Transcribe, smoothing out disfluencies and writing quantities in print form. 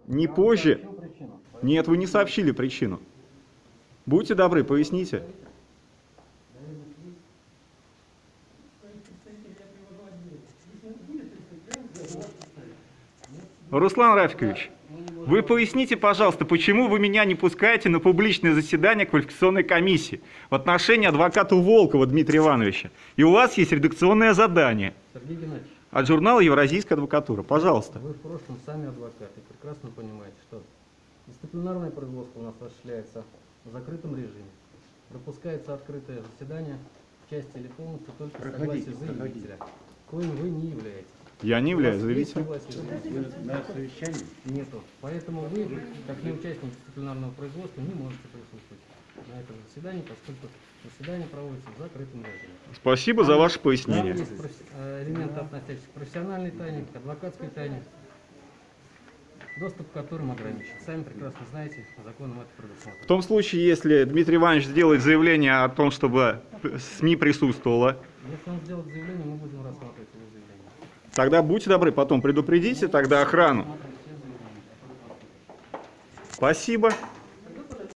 Не позже? Нет, вы не сообщили причину. Будьте добры, поясните. Руслан Рафикович, вы поясните, пожалуйста, почему вы меня не пускаете на публичное заседание квалификационной комиссии в отношении адвоката Волкова Дмитрия Ивановича? И у вас есть редакционное задание от журнала «Евразийская адвокатура». Пожалуйста. Вы в прошлом сами адвокаты, прекрасно понимаете, что дисциплинарное производство у нас осуществляется в закрытом режиме. Допускается открытое заседание в части или полностью только с согласия заявителя, коим вы не являетесь. Я не являюсь заявителем. На совещании? Нету. Поэтому вы, как не участник дисциплинарного производства, не можете присутствовать на этом заседании, поскольку заседание проводится в закрытом режиме. Спасибо за ваше пояснение. Там есть элементы, относящиеся к профессиональной тайне, к адвокатской тайне, доступ к которым ограничен. Сами прекрасно знаете, законом это предусмотрено. В том случае, если Дмитрий Иванович сделает заявление о том, чтобы СМИ присутствовало, если он сделает заявление, мы будем рассматривать его заявление. тогда будьте добры, потом предупредите тогда охрану. Спасибо.